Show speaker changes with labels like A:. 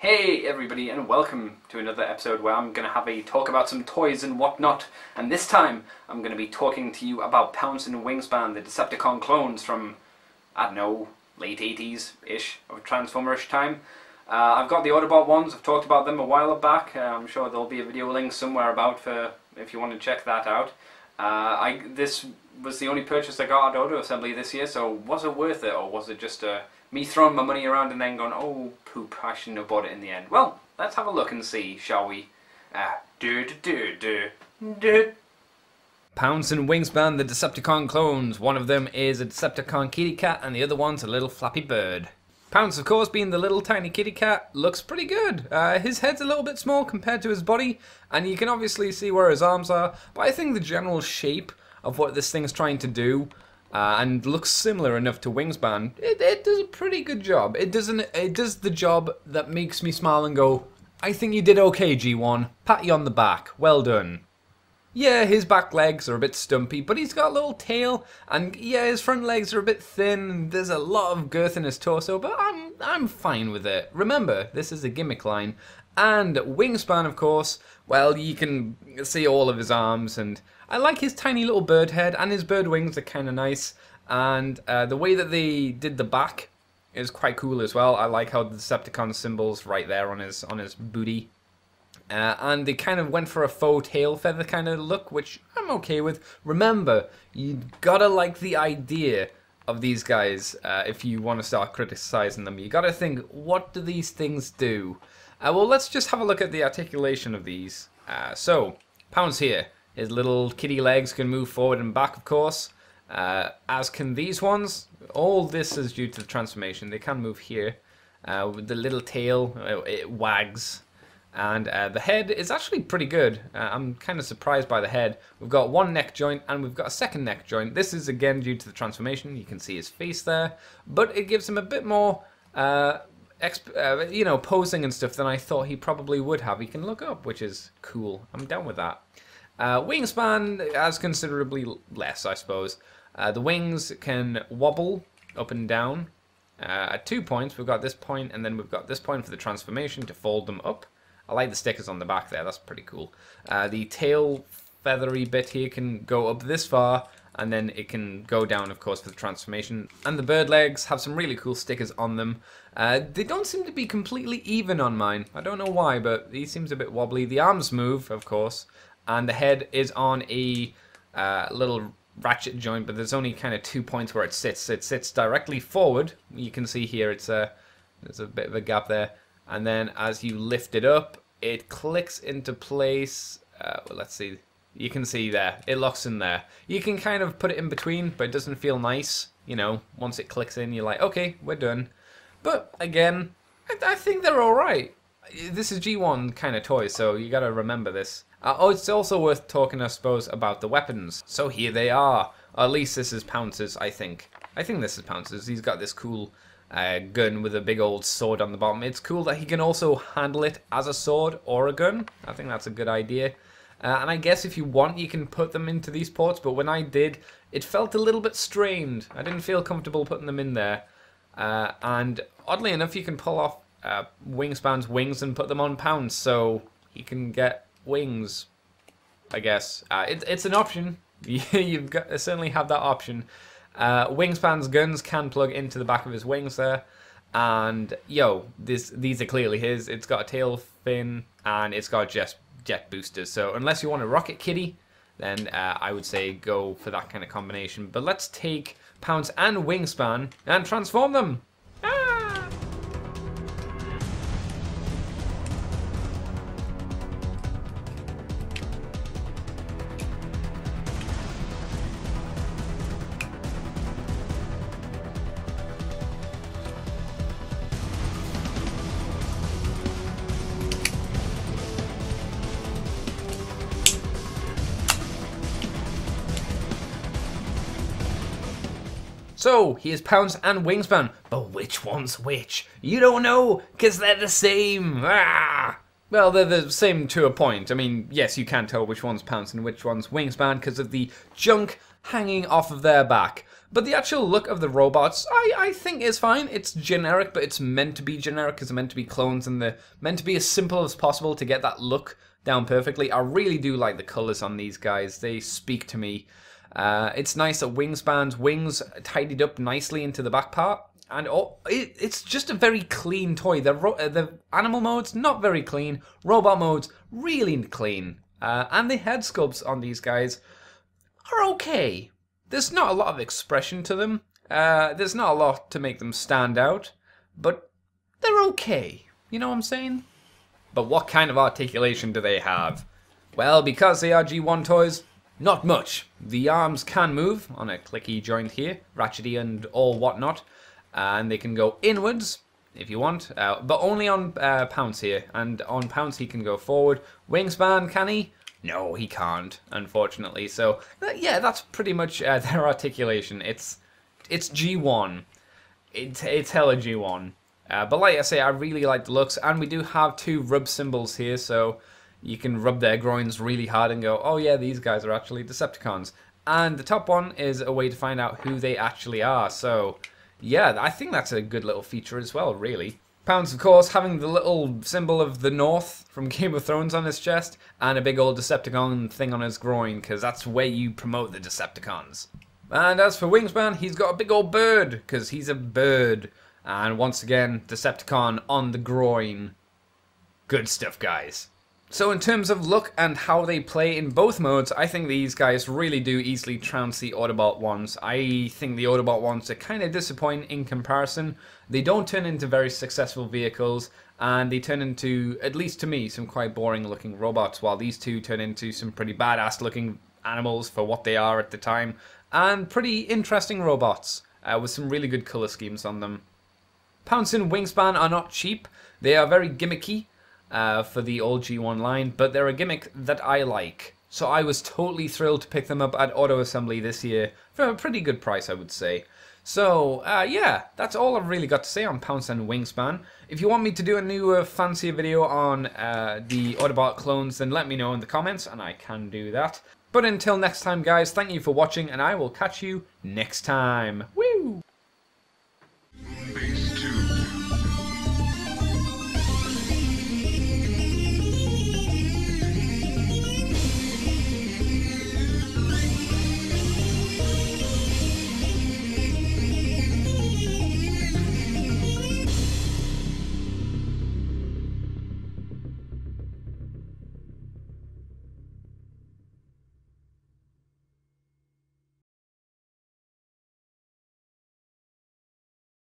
A: Hey everybody, and welcome to another episode where I'm going to have a talk about some toys and whatnot. And this time I'm going to be talking to you about Pounce and Wingspan, the Decepticon clones from, I don't know, late 80s-ish, of Transformer-ish time. I've got the Autobot ones. I've talked about them a while back. I'm sure there'll be a video link somewhere about for if you want to check that out. This was the only purchase I got at Auto Assembly this year, so was it worth it, or was it just me throwing my money around and then going, oh poop, I shouldn't have bought it in the end? Well, let's have a look and see, shall we? Pounce and Wingspan, the Decepticon clones. One of them is a Decepticon kitty cat and the other one's a little flappy bird. Pounce, of course, being the little tiny kitty cat, looks pretty good. His head's a little bit small compared to his body, and you can obviously see where his arms are, but I think the general shape of what this thing's trying to do and looks similar enough to Wingspan, it does a pretty good job. It does the job that makes me smile and go, I think you did okay, G1. Pat you on the back. Well done. Yeah, his back legs are a bit stumpy, but he's got a little tail, and yeah, his front legs are a bit thin, and there's a lot of girth in his torso, but I'm fine with it. Remember, this is a gimmick line. And Wingspan, of course, well, you can see all of his arms, and I like his tiny little bird head, and his bird wings are kind of nice, and the way that they did the back is quite cool as well. I like how the Decepticon symbol's right there on his booty. And they kind of went for a faux tail feather kind of look, which I'm okay with. Remember, you gotta like the idea of these guys if you want to start criticizing them. You gotta think, what do these things do? Well, let's just have a look at the articulation of these. So, Pounce here. His little kitty legs can move forward and back, of course. As can these ones. All this is due to the transformation. They can move here. With the little tail, it wags. And the head is actually pretty good. I'm kind of surprised by the head. We've got one neck joint and we've got a second neck joint. This is again due to the transformation. You can see his face there. But it gives him a bit more, posing and stuff than I thought he probably would have. He can look up, which is cool. I'm down with that. Wingspan has considerably less, I suppose. The wings can wobble up and down. At 2 points, we've got this point and then we've got this point for the transformation to fold them up. I like the stickers on the back there, that's pretty cool. The tail feathery bit here can go up this far, and then it can go down, of course, for the transformation. And the bird legs have some really cool stickers on them. They don't seem to be completely even on mine. I don't know why, but he seems a bit wobbly. The arms move, of course, and the head is on a little ratchet joint, but there's only kind of 2 points where it sits. It sits directly forward. You can see here there's a bit of a gap there. And then as you lift it up, it clicks into place. Let's see. You can see there. It locks in there. You can kind of put it in between, but it doesn't feel nice. You know, once it clicks in, you're like, okay, we're done. But again, I think they're alright. This is G1 kind of toy, so you gotta remember this. It's also worth talking, I suppose, about the weapons. So here they are. Or at least this is Pounce's, I think. I think this is Pounce's. He's got this cool gun with a big old sword on the bottom. It's cool that he can also handle it as a sword or a gun. I think that's a good idea. And I guess if you want, you can put them into these ports, but when I did, it felt a little bit strained. I didn't feel comfortable putting them in there. And oddly enough, you can pull off Wingspan's wings and put them on Pounce, so he can get wings, I guess. It's an option. You've got to certainly have that option. Wingspan's guns can plug into the back of his wings there, and these are clearly his. It's got a tail fin and it's got jet boosters, so unless you want a rocket kitty, then I would say go for that kind of combination. But let's take Pounce and Wingspan and transform them. So, here's Pounce and Wingspan, but which one's which? You don't know, because they're the same! Ah! Well, they're the same to a point. I mean, yes, you can tell which one's Pounce and which one's Wingspan because of the junk hanging off of their back. But the actual look of the robots, I think is fine. It's generic, but it's meant to be generic because they're meant to be clones and they're meant to be as simple as possible to get that look down perfectly. I really do like the colors on these guys. They speak to me. It's nice that Wingspan's wings tidied up nicely into the back part. And it's just a very clean toy. The animal mode's not very clean. Robot mode's really clean. And the head sculpts on these guys are okay. There's not a lot of expression to them. There's not a lot to make them stand out. But they're okay. You know what I'm saying? But what kind of articulation do they have? Well, because they are G1 toys, not much. The arms can move on a clicky joint here, ratchety and all whatnot. And they can go inwards if you want, but only on Pounce here. And on Pounce he can go forward. Wingspan, can he? No, he can't, unfortunately. So, yeah, that's pretty much their articulation. It's G1. It's hella G1. But like I say, I really like the looks. And we do have 2 rub symbols here, so you can rub their groins really hard and go, oh yeah, these guys are actually Decepticons. And the top one is a way to find out who they actually are. So yeah, I think that's a good little feature as well, really. Pounce, of course, having the little symbol of the North from Game of Thrones on his chest, and a big old Decepticon thing on his groin, because that's where you promote the Decepticons. And as for Wingspan, he's got a big old bird, because he's a bird. And once again, Decepticon on the groin. Good stuff, guys. So in terms of look and how they play in both modes, I think these guys really do easily trounce the Autobot ones. I think the Autobot ones are kind of disappointing in comparison. They don't turn into very successful vehicles, and they turn into, at least to me, some quite boring looking robots, while these two turn into some pretty badass looking animals for what they are at the time, and pretty interesting robots, with some really good colour schemes on them. Pounce and Wingspan are not cheap. They are very gimmicky. For the old G1 line, but they're a gimmick that I like. So I was totally thrilled to pick them up at Auto Assembly this year for a pretty good price, I would say. So, yeah, that's all I've really got to say on Pounce and Wingspan. If you want me to do a new, fancier video on the Autobot clones, then let me know in the comments, and I can do that. But until next time, guys, thank you for watching, and I will catch you next time. Woo!